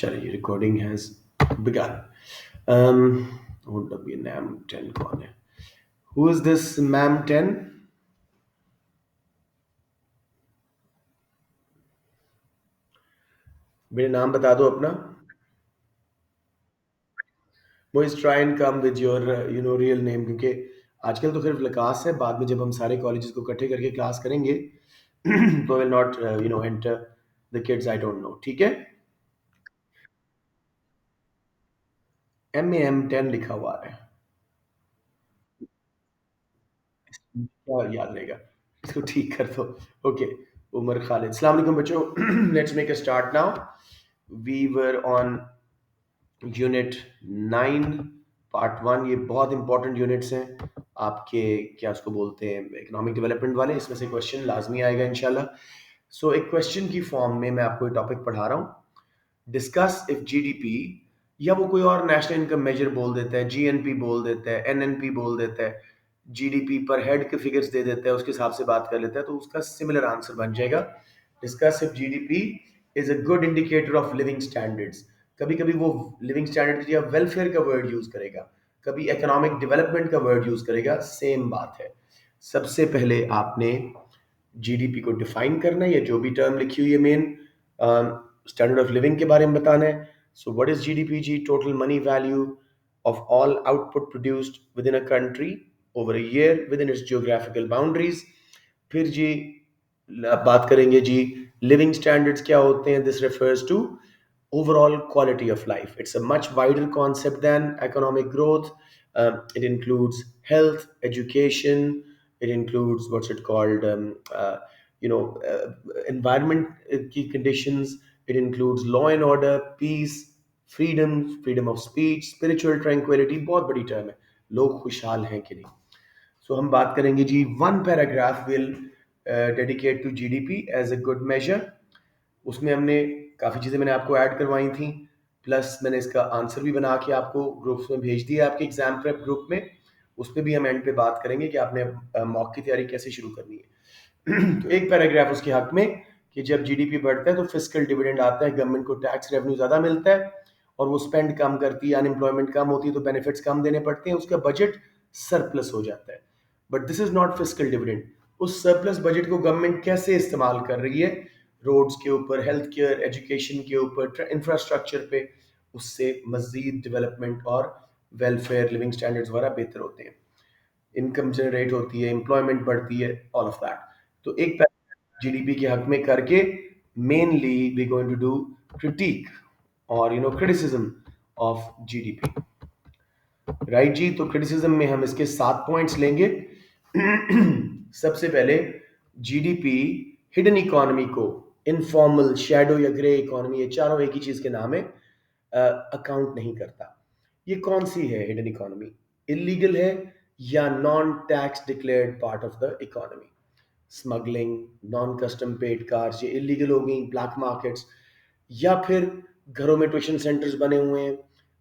चलिए recording has begun. um hold up, ये ma'am 10 कौन है? Who is this ma'am 10? मेरे नाम बता दो अपना. Moise, try and come with your real name, क्योंकि आजकल तो सिर्फ विकास है. बाद में जब हम सारे कॉलेजेस को इकट्ठे करके क्लास करेंगे तो will not enter the kids I don't know. ठीक है. MAM 10 लिखा हुआ है. क्या याद रहेगा? इसको ठीक कर दो. ओके. उमर खालिद. अस्सलाम वालेकुम बच्चों. Let's make a start now. We were on unit 9 part 1. ये बहुत इंपॉर्टेंट यूनिट्स हैं आपके, क्या उसको बोलते हैं, इकोनॉमिक डेवलपमेंट वाले. इसमें से क्वेश्चन लाजमी आएगा इंशाल्लाह. सो एक क्वेश्चन की फॉर्म में मैं आपको ये टॉपिक पढ़ा रहा हूँ. डिस्कस इफ जीडीपी, या वो कोई और नेशनल इनकम मेजर बोल देता है, जीएनपी बोल देता है, एनएनपी बोल देता है, जीडीपी पर हेड के फिगर्स दे देता है, उसके हिसाब से बात कर लेता है, तो उसका सिमिलर आंसर बन जाएगा. Discuss if GDP is a good indicator of living standards. कभी कभी वो लिविंग स्टैंडर्ड या वेलफेयर का वर्ड यूज करेगा, कभी इकोनॉमिक डेवलपमेंट का वर्ड यूज करेगा. सेम बात है. सबसे पहले आपने जीडीपी को डिफाइन करना है, या जो भी टर्म लिखी हुई है मेन स्टैंडर्ड ऑफ लिविंग के बारे में बताना है. सो व्हाट इज जीडीपी जी? Total money value of all output produced within a country over a year within its geographical boundaries. फिर जी बात करेंगे जी लिविंग स्टैंडर्ड्स क्या होते हैं. This refers to overall quality of life. It's a much wider concept than economic growth. It includes health, education. It includes what's it called, you know, environment key conditions. It includes law and order, peace, freedom, freedom of speech, spiritual tranquility. बहुत बड़ी term है. लोग खुशहाल हैं कि नहीं. सो हम बात करेंगे जी. One paragraph will dedicate to GDP as a good measure. उसमें हमने काफ़ी चीज़ें मैंने आपको ऐड करवाई थी, प्लस मैंने इसका आंसर भी बना के आपको ग्रुप्स में भेज दिया आपके एग्जाम प्रेप ग्रुप में. उस पर भी हम एंड पे बात करेंगे कि आपने मॉक की तैयारी कैसे शुरू करनी है. तो एक पैराग्राफ उसके हक में कि जब जीडीपी बढ़ता है तो फिस्कल डिविडेंड आता है, गवर्नमेंट को टैक्स रेवेन्यू ज़्यादा मिलता है और वो स्पेंड कम करती है, अनएम्प्लॉयमेंट कम होती है तो बेनिफिट्स कम देने पड़ते हैं, उसका बजट सरप्लस हो जाता है. But this is not fiscal dividend. उस सरप्लस बजट को गवर्नमेंट कैसे इस्तेमाल कर रही है, रोड्स के ऊपर, हेल्थ केयर, एजुकेशन के ऊपर, इंफ्रास्ट्रक्चर पे, उससे मजीद डेवलपमेंट और वेलफेयर, लिविंग स्टैंडर्ड्स वगैरह बेहतर होते हैं, इनकम जनरेट होती है, एम्प्लॉयमेंट बढ़ती है, ऑल ऑफ दैट. तो एक जीडीपी के हक में करके mainly we going to do critique और क्रिटिसिज्म ऑफ जीडीपी. राइट जी. तो क्रिटिसिज्म में हम इसके 7 पॉइंट्स लेंगे. सबसे पहले जीडीपी हिडन इकोनॉमी को, इनफॉर्मल, शैडो या ग्रे इकोनॉमी, ये चारों एक ही चीज के नाम है, अकाउंट नहीं करता. ये कौन सी है हिडन इकोनॉमी? इलीगल है या non tax declared part of the economy. Smuggling, non custom paid cars, ये इलीगल हो गई. ब्लैक मार्केट्स, या फिर घरों में ट्यूशन सेंटर्स बने हुए हैं,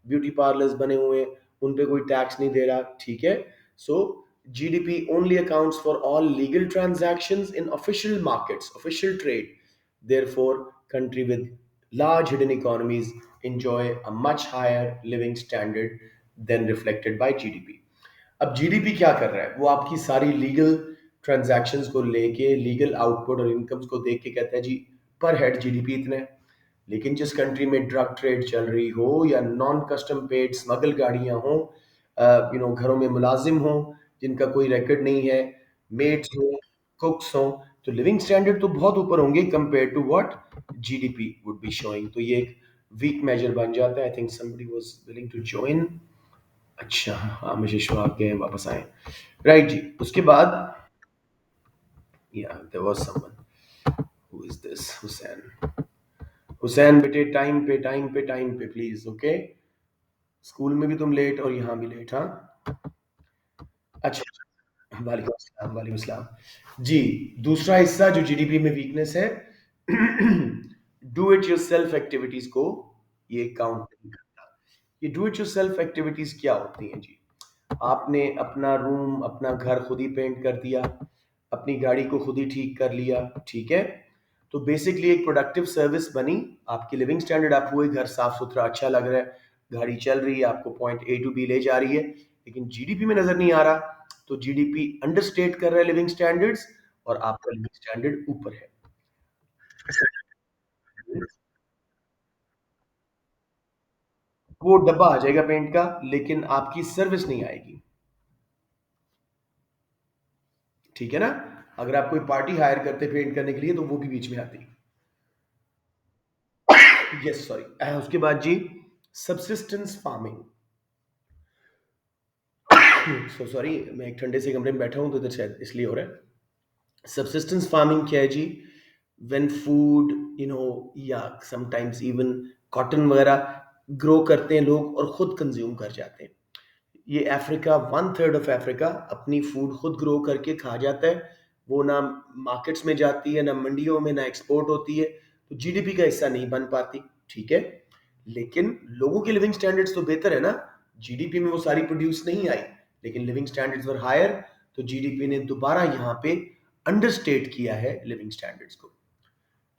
ब्यूटी पार्लर्स बने हुए हैं, उन पे कोई टैक्स नहीं दे रहा. ठीक है. सो GDP only accounts for all legal transactions in official markets, official trade. Therefore, country with large hidden economies enjoy a much higher living standard than reflected by GDP. अब जीडीपी क्या कर रहा है? वो आपकी सारी लीगल ट्रांजैक्शंस को लेके, लीगल आउटपुट और इनकम्स को देख के कहता है जी पर हेड जीडीपी इतने है. लेकिन जिस कंट्री में ड्रग ट्रेड चल रही हो, या नॉन कस्टम पेड स्मगल गाड़ियां हो, घरों में मुलाजिम हो जिनका कोई रिकॉर्ड नहीं है, मेड्स हो, कुक्स हो, तो लिविंग स्टैंडर्ड तो बहुत ऊपर होंगे compare to what GDP would be showing. तो ये एक वीक मेजर बन जाता है. I think somebody was willing to join. अच्छा, हाँ, मशीश आ गए, वापस आए. राइट जी. उसके बाद या there was someone. Who is this? Hussain. Hussain बेटे, टाइम पे प्लीज. ओके. स्कूल में भी तुम लेट और यहाँ भी लेट. हाँ. अच्छा. वालेकुम अस्सलाम, वालेकुम अस्सलाम. जी. दूसरा हिस्सा जो जीडीपी में वीकनेस है, डू इट योरसेल्फ एक्टिविटीज को ये काउंट नहीं करता. ये डू इट योरसेल्फ एक्टिविटीज क्या होती हैं जी? आपने अपना रूम, अपना घर खुद ही पेंट कर दिया, अपनी गाड़ी को खुद ही ठीक कर लिया. ठीक है. तो बेसिकली एक प्रोडक्टिव सर्विस बनी, आपकी लिविंग स्टैंडर्ड अप हुए, घर साफ सुथरा अच्छा लग रहा है, गाड़ी चल रही है, आपको पॉइंट ए टू बी ले जा रही है, लेकिन जीडीपी में नजर नहीं आ रहा। तो जीडीपी अंडरस्टेट कर रहा है लिविंग स्टैंडर्ड्स, और आपका लिविंग स्टैंडर्ड ऊपर है। वो डब्बा आ जाएगा पेंट का, लेकिन आपकी सर्विस नहीं आएगी। ठीक है ना? अगर आप कोई पार्टी हायर करते पेंट करने के लिए, तो वो भी बीच में आती। Yes, sorry. उसके बाद जी, सबसिस्टेंस फार्मिंग। सो सॉरी, मैं एक ठंडे से कमरे में बैठा हूं, तो इधर शायद इसलिए हो रहा है। सबसिस्टेंस फार्मिंग क्या है जी? व्हेन फूड, या समटाइम्स इवन कॉटन वगैरह ग्रो करते हैं लोग और खुद कंज्यूम कर जाते हैं। ये Africa, one third of Africa अपनी फूड खुद ग्रो करके खा जाता है। वो ना मार्केट्स में जाती है, ना मंडियों में, ना एक्सपोर्ट होती है, तो जीडीपी का हिस्सा नहीं बन पाती। ठीक है, लेकिन लोगों के लिविंग स्टैंडर्ड्स तो बेहतर है ना। जीडीपी में वो सारी प्रोड्यूस नहीं आई, लेकिन लिविंग स्टैंडर्ड्स वर हायर, तो जीडीपी ने दोबारा यहाँ पे अंडरस्टेट किया है लिविंग स्टैंडर्ड्स को।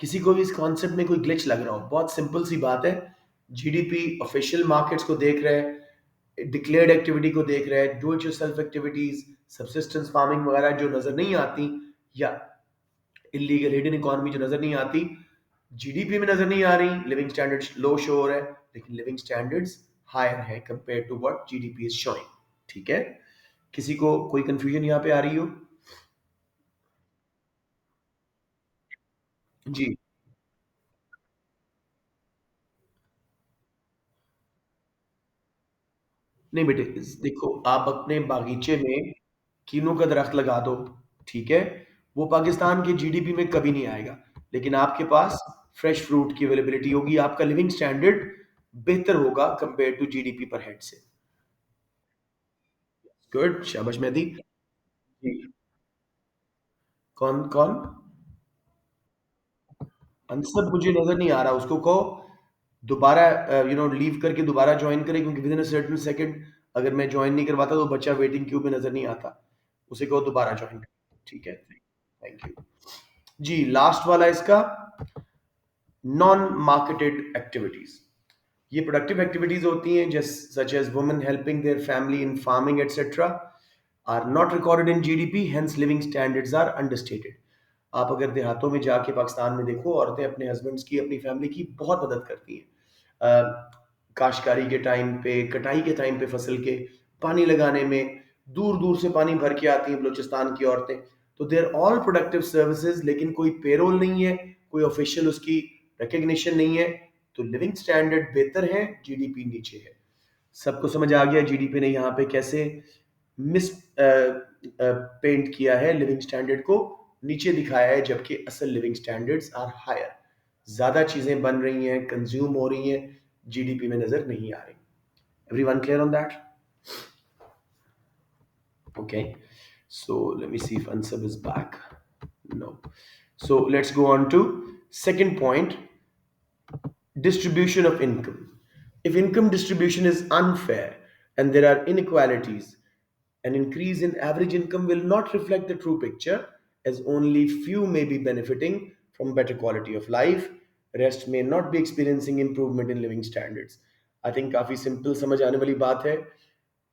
किसी को भी इस कॉन्सेप्ट में कोई ग्लिच लग रहा हो, बहुत सिंपल सी बात है। जीडीपी ऑफिशियल मार्केट्स को देख रहा है, डिक्लेयर्ड एक्टिविटी को देख रहा है, do it yourself activities, subsistence farming वगैरह जो नजर नहीं आती, या इलीगल हिडन इकोनॉमी जो नजर नहीं आती, जीडीपी में नजर नहीं आ रही, लिविंग स्टैंडर्ड्स लो शो हो रहा है, लेकिन लिविंग स्टैंडर्ड्स हायर है compare to what GDP is showing. ठीक है? किसी को कोई कंफ्यूजन यहाँ पे आ रही हो? जी। नहीं बेटे, देखो, आप अपने बागीचे में कीनों का दरख्त लगा दो, ठीक है, वो पाकिस्तान के जीडीपी में कभी नहीं आएगा, लेकिन आपके पास फ्रेश फ्रूट की अवेलेबिलिटी होगी, आपका लिविंग स्टैंडर्ड बेहतर होगा compare to GDP per head से। गुड, शाबाश मेहदी। जी। कौन कौन? आंसर मुझे नजर नहीं आ रहा, उसको कहो दोबारा लीव करके दोबारा ज्वाइन करे, क्योंकि with in a certain second अगर मैं ज्वाइन नहीं करवाता तो बच्चा वेटिंग क्यू में नजर नहीं आता। उसे कहो दोबारा ज्वाइन कर। ठीक है, थैंक यू। जी, लास्ट वाला इसका, नॉन मार्केटेड एक्टिविटीज। ये प्रोडक्टिव एक्टिविटीज होती हैं, just such as women helping their family in farming etcetera, are not recorded in GDP, hence living standards are understated. आप अगर देहातों में जाके पाकिस्तान में देखो, औरतें अपने हस्बैंड्स की, अपनी फैमिली की बहुत मदद करती हैं। काश्तकारी के टाइम पे, कटाई के टाइम पे, फसल के पानी लगाने में दूर दूर से पानी भर के आती हैं बलूचिस्तान की औरतें। तो देर ऑल प्रोडक्टिव सर्विसेज, लेकिन कोई पेरोल नहीं है, कोई ऑफिशियल उसकी रिकग्निशन नहीं है, तो लिविंग स्टैंडर्ड बेहतर है, जीडीपी नीचे है। सबको समझ आ गया जीडीपी ने यहाँ पे कैसे मिस पेंट किया है, लिविंग स्टैंडर्ड को नीचे दिखाया है, जबकि असल लिविंग स्टैंडर्ड्स आर हायर। ज्यादा चीजें बन रही हैं, कंज्यूम हो रही हैं, जीडीपी में नजर नहीं आ रही। Everyone clear on that? Okay, so let me see if Ansab is back. No. So let's go on to second point, distribution of income. If income distribution is unfair and there are inequalities, an increase in average income will not reflect the true picture, as only few may be benefiting from better quality of life, rest may not be experiencing improvement in living standards. I think काफी simple समझ आने वाली बात है।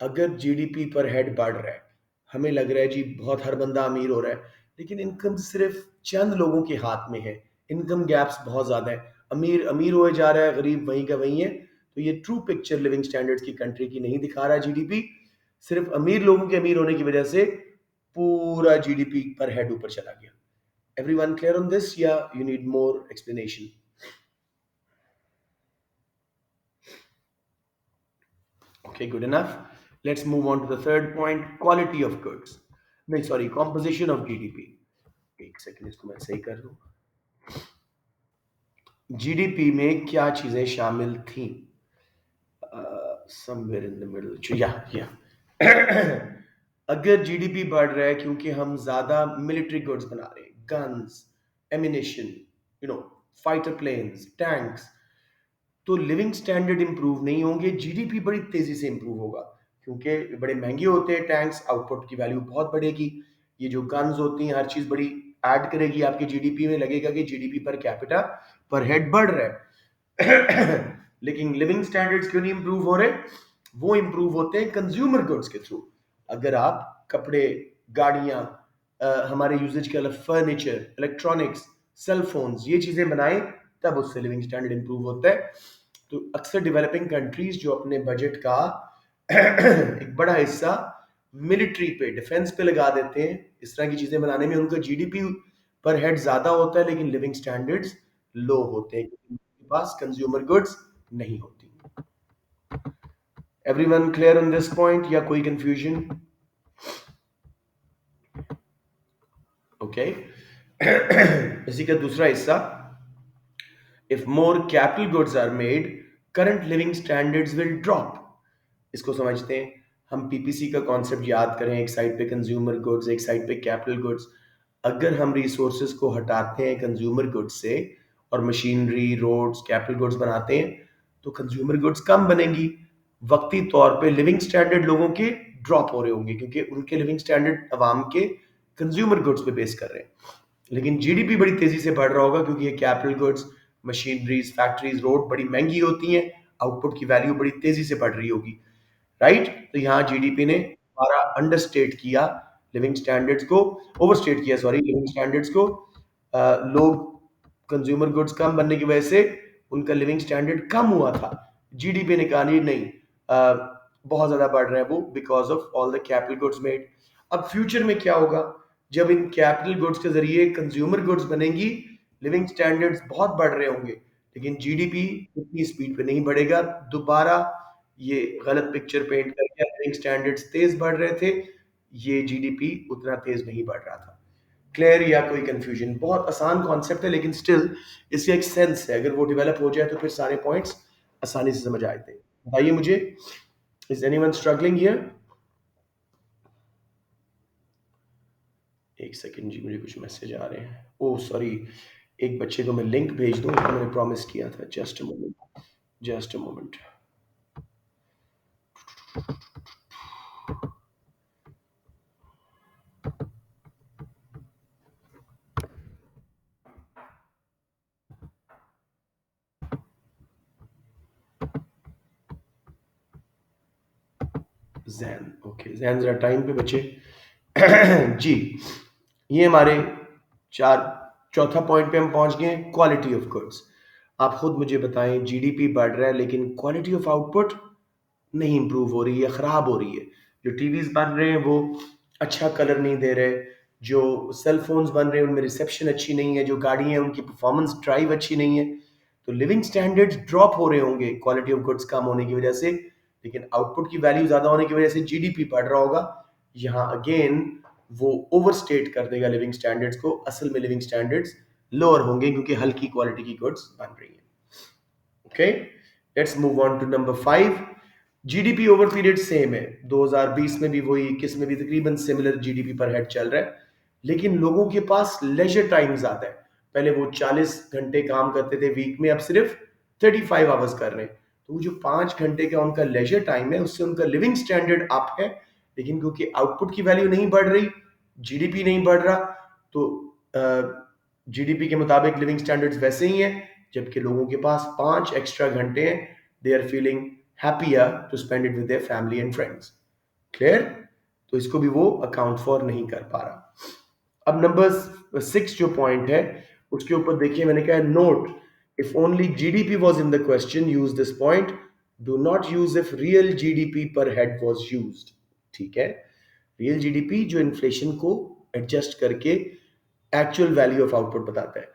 अगर GDP per head बढ़ रहा है, हमें लग रहा है जी बहुत हर बंदा अमीर हो रहा है, लेकिन इनकम सिर्फ चंद लोगों के हाथ में है, इनकम गैप्स बहुत ज्यादा है, अमीर अमीर हुए जा रहा है, गरीब वहीं का वहीं है। तो ये ट्रू पिक्चर लिविंग स्टैंडर्ड्स की कंट्री की नहीं दिखा रहा है जीडीपी। सिर्फ अमीर लोगों के अमीर होने की वजह से पूरा जीडीपी पर हेड ऊपर चला गया। एवरीवन क्लियर ऑन दिस, या you need more explanation? Okay, good enough. Let's move on to the third point, quality of goods. नहीं, सॉरी, composition of GDP. एक सेकंड, इसको मैं सही कर दूं। जीडीपी में क्या चीजें शामिल थी? समवेयर इन द मिडल, या अगर जीडीपी बढ़ रहा है क्योंकि हम ज्यादा मिलिट्री गुड्स बना रहे हैं, guns, ammunition, no fighter planes, tanks, तो लिविंग स्टैंडर्ड इंप्रूव नहीं होंगे, जीडीपी बड़ी तेजी से इंप्रूव होगा, क्योंकि बड़े महंगे होते हैं टैंक्स, आउटपुट की वैल्यू बहुत बढ़ेगी। ये जो गन्स होती हैं, हर चीज बड़ी ऐड करेगी आपकी जीडीपी में, लगेगा कि जीडीपी पर कैपिटा पर हेड बढ़ रहा है। लेकिन लिविंग स्टैंडर्ड्स क्यों नहीं इंप्रूव हो रहे? वो इंप्रूव होते हैं कंज्यूमर गुड्स के थ्रू। अगर आप कपड़े, गाड़ियां, हमारे यूजेज के अलावा फर्नीचर, इलेक्ट्रॉनिक्स, सेल फोन्स, ये चीजें बनाए, तब उससे लिविंग स्टैंडर्ड इंप्रूव होता है। तो अक्सर डेवलपिंग कंट्रीज जो अपने बजट का एक बड़ा हिस्सा मिलिट्री पे, डिफेंस पे लगा देते हैं, इस तरह की चीजें बनाने में उनका जीडीपी पर हेड ज्यादा होता है, लेकिन लिविंग स्टैंडर्ड्स लो होते हैं क्योंकि उनके पास कंज्यूमर गुड्स नहीं होती। Everyone clear on this point या कोई कंफ्यूजन? ओके। इसी का दूसरा हिस्सा, if more capital goods are made, current living standards will drop. इसको समझते हैं। हम पीपीसी का कॉन्सेप्ट याद करें, एक साइड पे कंज्यूमर गुड्स, एक साइड पे कैपिटल गुड्स। अगर हम रिसोर्सेज को हटाते हैं कंज्यूमर गुड्स से और मशीनरी, रोड्स, कैपिटल गुड्स बनाते हैं, तो कंज्यूमर गुड्स कम बनेंगी। वक्ती तौर पे लिविंग स्टैंडर्ड लोगों के ड्रॉप हो रहे होंगे क्योंकि उनके लिविंग स्टैंडर्ड अवाम के कंज्यूमर गुड्स पे बेस कर रहे हैं। लेकिन जीडीपी बड़ी तेजी से बढ़ रहा होगा क्योंकि ये capital goods, machineries, factories, road बड़ी महंगी होती हैं, आउटपुट की वैल्यू बड़ी तेजी से बढ़ रही होगी। राइट? तो यहाँ जीडीपी ने हमारा अंडरस्टेट किया लिविंग स्टैंडर्ड्स को, ओवरस्टेट किया सॉरी लिविंग स्टैंडर्ड्स को। लोग, कंज्यूमर गुड्स कम बनने की वजह से उनका लिविंग स्टैंडर्ड कम हुआ था। जीडीपी ने कहा नहीं नहीं, बहुत ज्यादा बढ़ रहा है वो, because of all the capital goods made. अब फ्यूचर में क्या होगा? जब इन कैपिटल गुड्स के जरिए कंज्यूमर गुड्स बनेंगी, लिविंग स्टैंडर्ड्स बहुत बढ़ रहे होंगे, लेकिन जीडीपी उतनी स्पीड पे नहीं बढ़ेगा। दोबारा ये गलत पिक्चर पेंट करके लिविंग स्टैंडर्ड्स तेज बढ़ रहे थे, ये जीडीपी उतना तेज नहीं बढ़ रहा था। क्लियर या कोई कंफ्यूजन? बहुत आसान कॉन्सेप्ट है, लेकिन स्टिल इसका एक सेंस है, अगर वो डेवलप हो जाए तो फिर सारे पॉइंट्स आसानी से समझ आए थे। बताइए मुझे, इज एनीवन स्ट्रगलिंग हियर? एक सेकंड जी, मुझे कुछ मैसेज आ रहे हैं। ओह सॉरी, एक बच्चे को मैं लिंक भेज दूं, उसको मैंने प्रॉमिस किया था। Just a moment, just a moment. Jain, okay, Jain जरा टाइम पे बचे। जी, ये हमारे चार, चौथा पॉइंट पे हम पहुंच गए, क्वालिटी ऑफ गुड्स। आप खुद मुझे बताएं, जीडीपी बढ़ रहा है लेकिन क्वालिटी ऑफ आउटपुट नहीं इंप्रूव हो रही है, खराब हो रही है। जो टीवीज बन रहे हैं वो अच्छा कलर नहीं दे रहे, जो सेल फोन्स बन रहे हैं उनमें रिसेप्शन अच्छी नहीं है, जो गाड़ी है उनकी परफॉर्मेंस ड्राइव अच्छी नहीं है। तो लिविंग स्टैंडर्ड्स ड्रॉप हो रहे होंगे क्वालिटी ऑफ गुड्स कम होने की वजह से, लेकिन आउटपुट की वैल्यू ज्यादा होने की वजह से जीडीपी बढ़ रहा होगा। यहाँ अगेन वो ओवरस्टेट कर देगा लिविंग स्टैंडर्ड्स को, असल में लिविंग स्टैंडर्ड्स लोअर होंगे क्योंकि हल्की क्वालिटी की गुड्स बन रही है। Okay, let's move on to number 5। GDP over period same है, 2020 में भी वही, 21 में भी तकरीबन सिमिलर जीडीपी पर हेड चल रहा है, लेकिन लोगों के पास लेजर टाइम ज्यादा है। पहले वो 40 घंटे काम करते थे वीक में, अब सिर्फ 35 आवर्स कर रहे हैं। तो वो जो 5 घंटे का उनका लेजर टाइम है, उससे उनका लिविंग स्टैंडर्ड अप है, लेकिन क्योंकि आउटपुट की वैल्यू नहीं बढ़ रही, जीडीपी नहीं बढ़ रहा, तो जीडीपी के मुताबिक लिविंग स्टैंडर्ड्स वैसे ही हैं, जबकि लोगों के पास 5 एक्स्ट्रा घंटे हैं। They are feeling happier to spend it with their family and friends. Clear? तो इसको भी वो अकाउंट फॉर नहीं कर पा रहा। अब नंबर 6 जो पॉइंट है, उसके ऊपर देखिए, मैंने कहा note, if only GDP was in the question use this point, do not use if real GDP per head was use. ठीक है, रियल जीडीपी जो इन्फ्लेशन को एडजस्ट करके एक्चुअल वैल्यू ऑफ आउटपुट बताता है।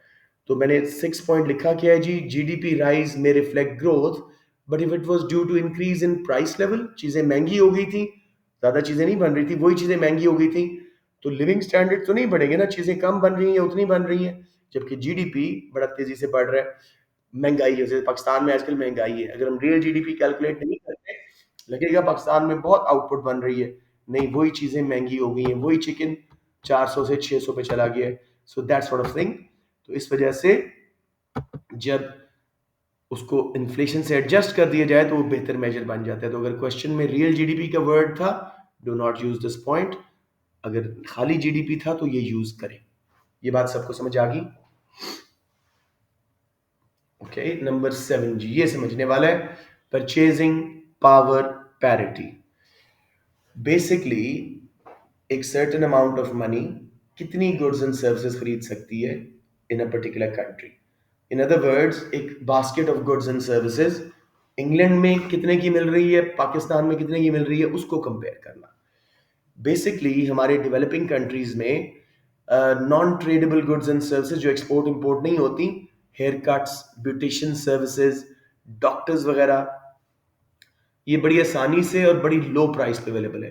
तो मैंने 6 पॉइंट लिखा, क्या है जी? जीडीपी राइज में reflect growth, but if it was due to increase in price level, चीजें महंगी हो गई थी, ज्यादा चीजें नहीं बन रही थी, वही चीजें महंगी हो गई थी, तो लिविंग स्टैंडर्ड तो नहीं बढ़ेंगे ना, चीजें कम बन रही हैं, उतनी बन रही हैं, जबकि जीडीपी बड़ा तेजी से बढ़ रहा है। महंगाई है, जैसे पाकिस्तान में आजकल महंगाई है, अगर हम रियल जीडीपी कैलकुलेट नहीं करते, लगेगा पाकिस्तान में बहुत आउटपुट बन रही है, नहीं, वही चीजें महंगी हो गई हैं, वही चिकन 400 से 600 पे चला गया है। So that sort of thing. तो इस वजह से जब उसको इन्फ्लेशन से एडजस्ट कर दिया जाए तो वो बेहतर मेजर बन जाता है। तो अगर क्वेश्चन में रियल जीडीपी का वर्ड था, do not use this point. अगर खाली जीडीपी था तो ये यूज करें। ये बात सबको समझ आ गई? ओके, नंबर 7 जी, ये समझने वाला है। Purchasing power parity. बेसिकली एक सर्टेन अमाउंट ऑफ मनी कितनी गुड्स एंड सर्विसेज खरीद सकती है in a particular country. In other words, एक basket of goods and services England में कितने की मिल रही है, पाकिस्तान में कितने की मिल रही है, उसको कंपेयर करना। बेसिकली हमारे डेवलपिंग कंट्रीज में non tradeable goods and services जो एक्सपोर्ट इंपोर्ट नहीं होती, hair cuts, beautician services, doctors वगैरह, ये बड़ी आसानी से और बड़ी लो प्राइस पे अवेलेबल है।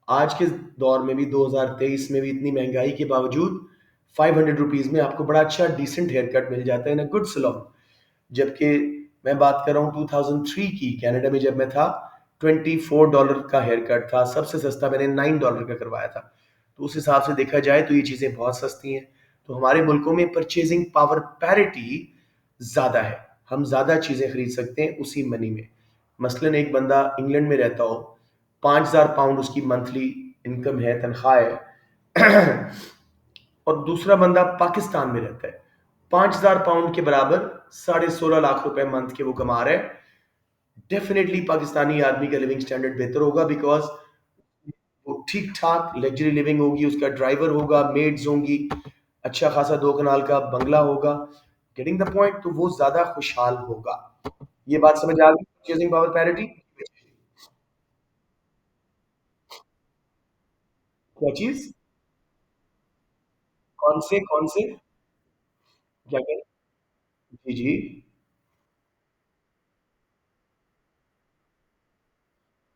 आज के दौर में भी 2023 में भी इतनी महंगाई के बावजूद 500 रुपीज में आपको बड़ा अच्छा डिसेंट हेयर कट मिल जाता है इन अ गुड सलोन। जबकि मैं बात कर रहा हूँ 2003 की, कनाडा में जब मैं था, $24 का हेयर कट था, सबसे सस्ता मैंने $9 का करवाया था। तो उस हिसाब से देखा जाए तो ये चीज़ें बहुत सस्ती हैं। तो हमारे मुल्कों में परचेजिंग पावर पैरिटी ज़्यादा है, हम ज़्यादा चीज़ें खरीद सकते हैं उसी मनी में। मसलन एक बंदा इंग्लैंड में रहता हो, 5,000 पाउंड उसकी मंथली इनकम है, तनख्वाह है, और दूसरा बंदा पाकिस्तान में रहता है, 5,000 पाउंड के बराबर 16.5 लाख रुपए मंथ के वो कमा रहे हैं। डेफिनेटली पाकिस्तानी आदमी का लिविंग स्टैंडर्ड बेहतर होगा, बिकॉज वो ठीक ठाक लग्जरी लिविंग होगी, उसका ड्राइवर होगा, मेड्स होंगी, अच्छा खासा 2 कनाल का बंगला होगा। Getting the point? तो वो ज्यादा खुशहाल होगा। ये बात समझ आ गई? Purchasing power parity. क्या चीज? कौन से? क्या कह रहे? जी जी।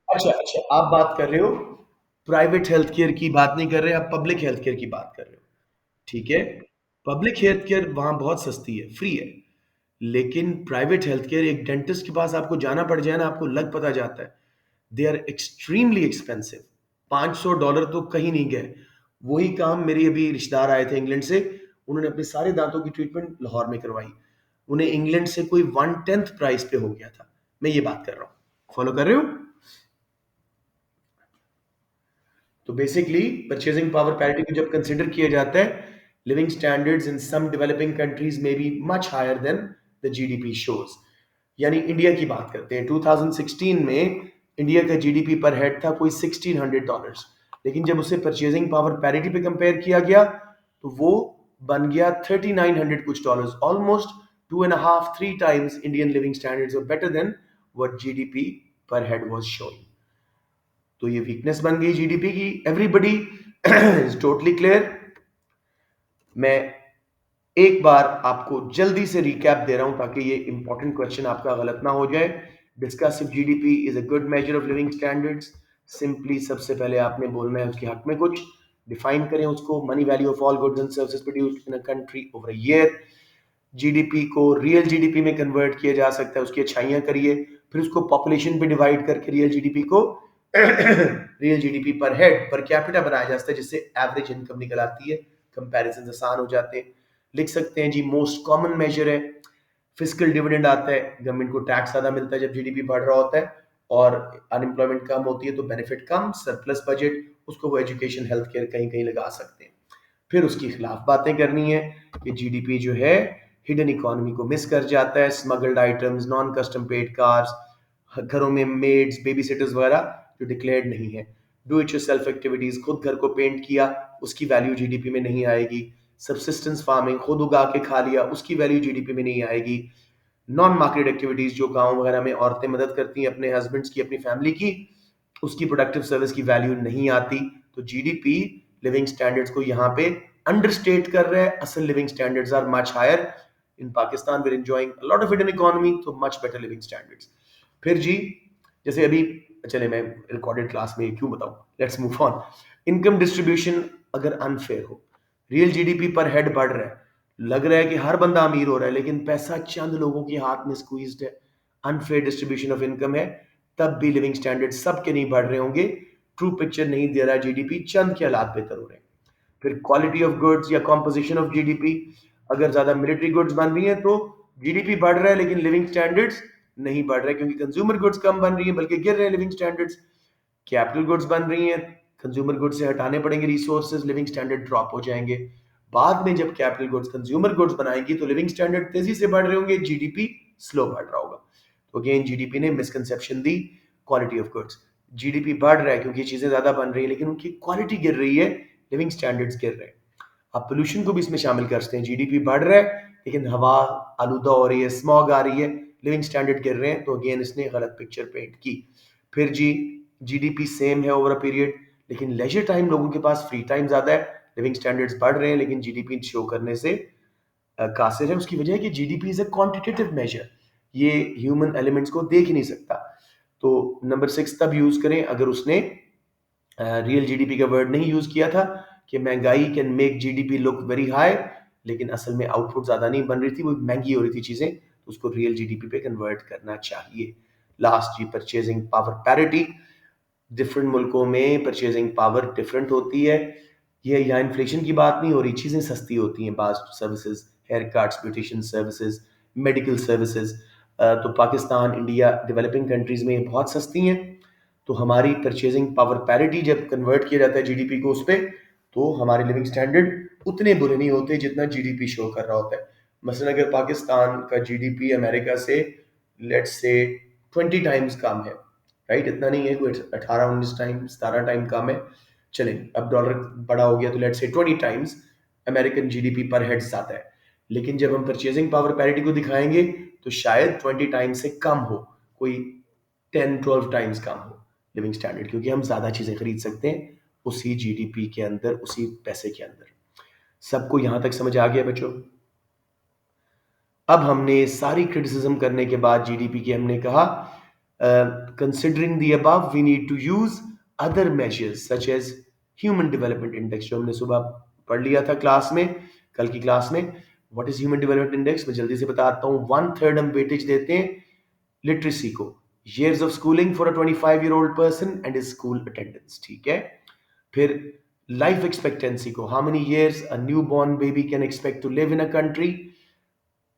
अच्छा अच्छा, आप बात कर रहे हो प्राइवेट हेल्थ केयर की बात नहीं कर रहे, आप पब्लिक हेल्थ केयर की बात कर रहे हो। ठीक है। पब्लिक हेल्थ केयर वहां बहुत सस्ती है, फ्री है। लेकिन प्राइवेट हेल्थ केयर, एक डेंटिस्ट के पास आपको जाना पड़ जाए ना, आपको लग पता जाता है, दे आर एक्सट्रीमली एक्सपेंसिव। $500 तो कहीं नहीं गए। वही काम मेरी अभी रिश्तेदार आए थे इंग्लैंड से, उन्होंने अपने सारे दांतों की ट्रीटमेंट लाहौर में करवाई, उन्हें इंग्लैंड से कोई 1/10 प्राइस पे हो गया था। मैं ये बात कर रहा हूँ, फॉलो कर रहे हो? तो बेसिकली परचेजिंग पावर पैरिटी को जब कंसिडर किया जाता है, living standards in some developing countries में be much higher than the GDP shows. यानी इंडिया की बात करते हैं, 2016 में इंडिया का जीडीपी पर हेड था कोई $1,600, लेकिन जब उसे परचेजिंग पावर पैरिटी पे कंपेयर किया गया तो वो बन गया 3,900 कुछ dollars, almost 2.5-3 times Indian living standards are better than what GDP per head was showing. तो ये वीकनेस बन गई जीडीपी की। Everybody is totally clear? मैं एक बार आपको जल्दी से रिकैप दे रहा हूं ताकि ये इंपॉर्टेंट क्वेश्चन आपका गलत ना हो जाए। Discuss if GDP is a good major of living standards. Simply सबसे पहले आपने बोलना है उसके हक में कुछ, डिफाइन करें उसको। Money value of all goods and services produced in a country over a year. GDP को रियल जीडीपी में कन्वर्ट किया जा सकता है, उसकी अच्छाइयां करिए। फिर उसको पॉपुलेशन पे डिवाइड करके रियल जीडीपी को real GDP per head per capita बनाया जाता है, जिससे एवरेज इनकम निकल आती है, कंपैरिजन आसान हो जाते हैं। लिख सकते हैं जी, मोस्ट कॉमन मेजर है फिजिकल डिविडेंड आता है, गवर्नमेंट को टैक्स ज्यादा मिलता है जब जीडीपी बढ़ रहा होता है, और अनएम्प्लॉयमेंट कम होती है तो बेनिफिट कम, सरप्लस बजट, उसको वो एजुकेशन हेल्थ केयर कहीं कहीं लगा सकते हैं। फिर उसके खिलाफ बातें करनी है कि जीडीपी जो है हिडन इकोनॉमी को मिस कर जाता है, smuggled items, non custom paid cars, घरों में मेड्स, बेबी सिटर्स वगैरह जो डिक्लेयर्ड नहीं है, डू इट योरसेल्फ एक्टिविटीज, खुद घर को पेंट किया, उसकी वैल्यू जीडीपी में नहीं आएगी, सब्सिस्टेंस फार्मिंग, खुद उगा के खा लिया, उसकी वैल्यू जीडीपी में नहीं आएगी, नॉन मार्केट एक्टिविटीज जो गांव वगैरह में औरतें मदद करती हैं अपने हस्बैंड्स की, अपनी फैमिली की, उसकी प्रोडक्टिव सर्विस की वैल्यू नहीं आती। तो जीडीपी लिविंग स्टैंडर्ड्स को यहाँ पे अंडरस्टेट कर रहा है, असल living standards are much higher in Pakistan, we are enjoying a lot of hidden economy, तो मच बेटर लिविंग स्टैंडर्ड्स। फिर जी, जैसे अभी, चले मैं रिकॉर्डेड क्लास में क्यों बताऊं, let's move on. Income distribution अगर अनफेयर हो, रियल जीडीपी पर हेड बढ़ रहा है, लग रहा है कि हर बंदा अमीर हो रहा है, लेकिन पैसा चंद लोगों के हाथ में स्क्वीज्ड है, अनफेयर डिस्ट्रीब्यूशन ऑफ इनकम है, तब भी लिविंग स्टैंडर्ड सबके नहीं बढ़ रहे होंगे, ट्रू पिक्चर नहीं दे रहा है जीडीपी, चंद के हालात बेहतर हो रहे हैं। फिर क्वालिटी ऑफ गुड्स या कॉम्पोजिशन ऑफ जीडीपी, अगर ज्यादा मिलिट्री गुड्स बन रही है तो जीडीपी बढ़ रहा है लेकिन लिविंग स्टैंडर्ड्स नहीं बढ़ रहे, क्योंकि कंज्यूमर गुड्स कम बन रही है बल्कि गिर रहे हैं लिविंग स्टैंडर्ड्स। कैपिटल गुड्स बन रही हैं, कंज्यूमर गुड्स से हटाने पड़ेंगे रिसोर्सेज, लिविंग स्टैंडर्ड ड्रॉप हो जाएंगे। बाद में जब कैपिटल गुड्स कंज्यूमर गुड्स बनाएंगी तो लिविंग स्टैंडर्ड तेजी से बढ़ रहे होंगे, जीडीपी स्लो बढ़ रहा होगा। तो अगेन जीडीपी ने misconception the quality of goods. GDP बढ़ रहा है क्योंकि चीजें ज्यादा बन रही है लेकिन उनकी क्वालिटी गिर रही है, लिविंग स्टैंडर्ड्स गिर रहे हैं। आप पोल्यूशन को भी इसमें शामिल कर सकते हैं, जीडीपी बढ़ रहा है लेकिन हवा आलूदा हो रही है, स्मॉग आ रही है, लिविंग स्टैंडर्ड गिर रहे हैं, तो अगेन इसने गलत पिक्चर पेंट की। फिर जी, जीडीपी सेम है ओवर अ पीरियड लेकिन लेजर टाइम लोगों के पास फ्री टाइम ज्यादा है, लिविंग स्टैंडर्ड्स बढ़ रहे हैं लेकिन जीडीपी शो करने से कासिर है। उसकी वजह है कि GDP is a quantitative measure, ये ह्यूमन एलिमेंट्स को देख ही नहीं सकता। तो नंबर 6 तब यूज करें अगर उसने रियल जीडीपी का वर्ड नहीं यूज किया था कि महंगाई can make GDP look very high, लेकिन असल में आउटपुट ज्यादा नहीं बन रही थी, वो महंगी हो रही थी चीजें, तो उसको रियल जीडीपी पे कन्वर्ट करना चाहिए। लास्ट जी, परचेजिंग पावर पैरिटी। डिफरेंट मुल्कों में परचेजिंग पावर डिफरेंट होती है। ये यहाँ इन्फ्लेशन की बात नहीं हो रही, चीज़ें सस्ती होती हैं, बाज services, hair cuts, beautician services, medical services. तो पाकिस्तान, इंडिया, डेवलपिंग कंट्रीज में ये बहुत सस्ती हैं। तो हमारी परचेजिंग पावर पैरिटी जब कन्वर्ट किया जाता है जीडीपी को उस पर, तो हमारे लिविंग स्टैंडर्ड उतने बुरे नहीं होते जितना जीडीपी शो कर रहा होता है। मसलन अगर पाकिस्तान का जीडीपी अमेरिका से लेट्स से 20 टाइम्स कम है, राइट, इतना नहीं है, कोई 18 19 टाइम 17 टाइम कम है, चले अब डॉलर बड़ा हो गया तो let's say 20 times American GDP per head आता है, लेकिन जब हम परचेजिंग पावर पैरिटी को दिखाएंगे तो शायद 20 टाइम्स से कम हो, कोई 10 12 टाइम्स कम हो लिविंग स्टैंडर्ड, क्योंकि हम ज्यादा चीजें खरीद सकते हैं उसी जीडीपी के अंदर, उसी पैसे के अंदर। सबको यहां तक समझ आ गया बच्चों? अब हमने सारी क्रिटिसिज्म करने के बाद जीडीपी की हमने कहा considering the above we need to use other measures such as human development index, जो हमने सुबह पढ़ लिया था क्लास में, कल की क्लास में। What is human development index, मैं जल्दी से बताता हूँ। 1/3 हम वेटेज देते हैं लिटरेसी को, years of schooling for a 25-year-old person and his school attendance, ठीक है। फिर लाइफ एक्सपेक्टेंसी को, how many years a newborn baby can expect to live in a country,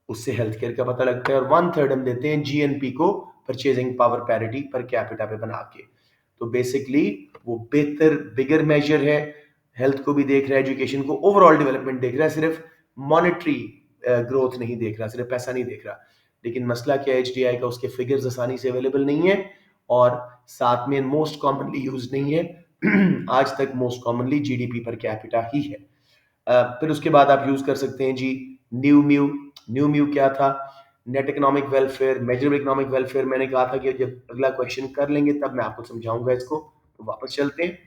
उससे हेल्थ केयर का पता लगता है। और 1/3 हम देते हैं जीएनपी को, purchasing power parity per capita पे बना के। तो बेसिकली वो बेहतर बिगर मेजर है, हेल्थ को भी देख रहा है, एजुकेशन को, ओवरऑल डेवलपमेंट देख रहा है, सिर्फ मॉनेटरी ग्रोथ नहीं देख रहा, सिर्फ पैसा नहीं देख रहा। लेकिन मसला क्या है, एचडीआई का, उसके फिगर्स आसानी से अवेलेबल नहीं है और साथ में मोस्ट कॉमनली यूज नहीं है। आज तक most commonly GDP per capita ही है। फिर उसके बाद आप यूज कर सकते हैं जी न्यू म्यू। न्यू म्यू क्या था? Net economic welfare, मेजरबल economic welfare. मैंने कहा था कि जब अगला क्वेश्चन कर लेंगे तब मैं आपको समझाऊंगा इसको, तो वापस चलते हैं।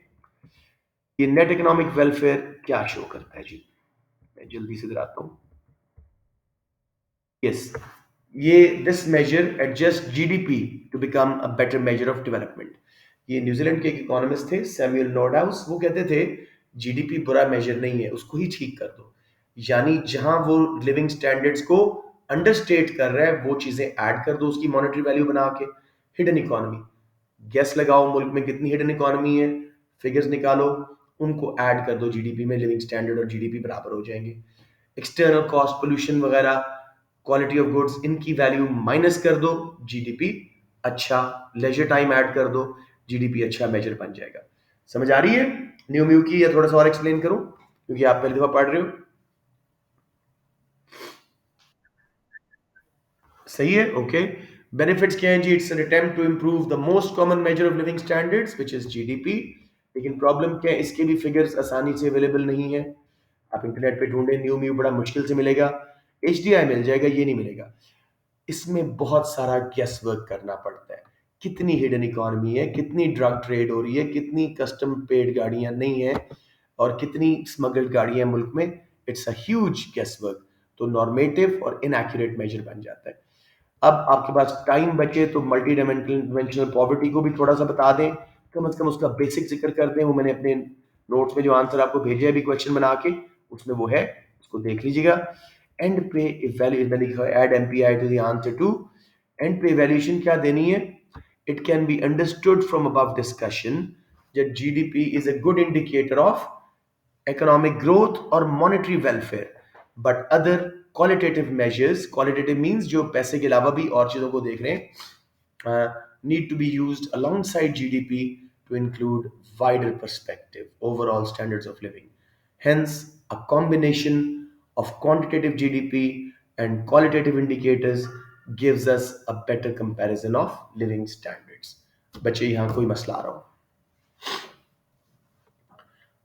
ये नेट इकोनॉमिक वेलफेयर क्या शो करता है जी, मैं जल्दी से दिखाता हूँ। यस, ये this measure adjust GDP to become a better measure of development. ये न्यूजीलैंड के एक इकोनॉमिस्ट थे, सैमुअल नॉर्डहाउस, वो कहते थे जीडीपी बुरा मेजर नहीं है, उसको ही ठीक कर दो। यानी जहां वो लिविंग स्टैंडर्ड्स को अंडरस्टेट कर रहा है वो चीजें ऐड कर दो उसकी मॉनेटरी वैल्यू बना के। हिडन इकोनॉमी, गैस लगाओ मुल्क में कितनी हिडन इकोनॉमी है, फिगर्स निकालो, उनको ऐड कर दो जीडीपी में, लिविंग स्टैंडर्ड और जीडीपी बराबर हो जाएंगे। एक्सटर्नल कॉस्ट, पोल्यूशन वगैरह, क्वालिटी ऑफ गुड्स, इनकी वैल्यू माइनस कर दो, जीडीपी अच्छा, लेजर टाइम ऐड कर दो, जीडीपी अच्छा मेजर बन जाएगा। समझ आ रही है न्यू म्यू की, या थोड़ा सा और एक्सप्लेन करूं क्योंकि आप पहली दफा पढ़ रहे हो? सही है, ओके। बेनिफिट्स क्या है जी? It's an attempt to improve the most common measure of living standards which is GDP. लेकिन प्रॉब्लम क्या है, इसके भी फिगर्स आसानी से अवेलेबल नहीं है। आप इंटरनेट पे ढूंढे न्यू म्यू बड़ा मुश्किल से मिलेगा, एचडीआई मिल जाएगा, ये नहीं मिलेगा। इसमें बहुत सारा गेस वर्क करना पड़ता है, कितनी हिडन इकोनॉमी है, कितनी ड्रग ट्रेड हो रही है, कितनी कस्टम पेड गाड़ियां नहीं है, और कितनी स्मगल्ड गाड़ियां मुल्क में। It's a huge guess work, तो नॉर्मेटिव और इनएक्यूरेट मेजर बन जाता है। अब आपके पास टाइम बचे तो मल्टी डायमेंशनल पॉवर्टी को भी थोड़ा सा बता दें, कम से कम उसका बेसिक जिक्र कर दें। वो मैंने अपने नोट्स में जो आंसर आपको भेजे अभी क्वेश्चन बना के, उसमें वो है, उसको देख लीजिएगा। एंड पे इवैल्यूएशन लिखा है, add MPI to the answer too. End पे इवैल्यूएशन क्या देनी है? It can be understood from above discussion that GDP is a good indicator of economic growth और monetary welfare, but other qualitative measures, qualitative means जो पैसे के अलावा भी और चीजों को देख रहे हैं, need to be used alongside GDP to include wider perspective, overall standards of living. Hence A combination of quantitative GDP and qualitative indicators gives us a better comparison of living standards. बच्चे यहाँ कोई मसला आ रहा हो?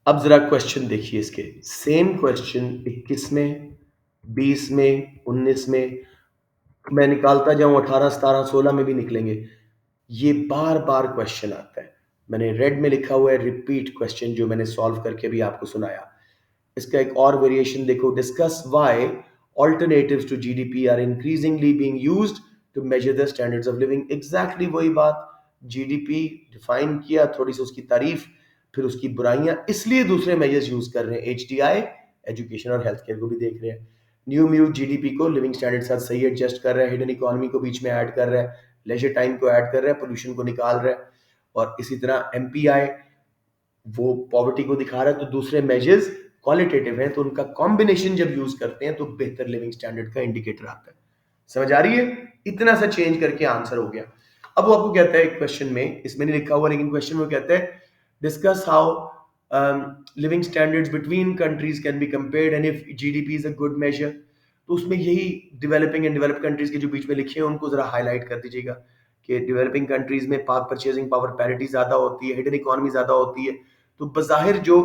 अब जरा question देखिए इसके, सेम क्वेश्चन 21 में, 20 में, 19 में, मैं निकालता जाऊं 18, 17, 16 में भी निकलेंगे। ये बार बार क्वेश्चन आता है। मैंने रेड में लिखा हुआ है रिपीट क्वेश्चन, जो मैंने सॉल्व करके भी आपको सुनाया। इसका एक और वेरिएशन देखो, discuss why alternatives to GDP are increasingly being used to measure the standards of living. Exactly वही बात, जीडीपी डिफाइन किया, थोड़ी सी उसकी तारीफ, फिर उसकी बुराइयां, इसलिए दूसरे मेजर्स यूज कर रहे हैं। एचडीआई, एजुकेशन और हेल्थ केयर को भी देख रहे हैं। न्यू म्यू जीडीपी को लिविंग स्टैंडर्ड साथ सही एडजस्ट कर रहा है, हिडन इकोनॉमी को बीच में ऐड कर रहा है, लेजर टाइम को ऐड कर रहा है, पोल्यूशन को निकाल रहा है, और इसी तरह एमपीआई वो पॉवर्टी को दिखा रहा है। तो दूसरे मेजर्स क्वालिटेटिव हैं, तो उनका कॉम्बिनेशन जब यूज करते हैं तो बेहतर लिविंग स्टैंडर्ड का इंडिकेटर आता है। समझ आ रही है? इतना सा चेंज करके आंसर हो गया। अब वो आपको कहता है क्वेश्चन में, इसमें नहीं लिखा हुआ लेकिन क्वेश्चन में कहता है discuss how living standards between countries can be compared and if GDP is a good measure. तो उसमें यही डेवलपिंग एंड डेवलप्ड कंट्रीज के जो बीच में लिखे हैं उनको जरा हाईलाइट कर दीजिएगा कि डेवलपिंग कंट्रीज में परचेजिंग पावर पैरिटी ज्यादा होती है, हिडन इकोनॉमी ज्यादा होती है, तो बज़ाहिर जो,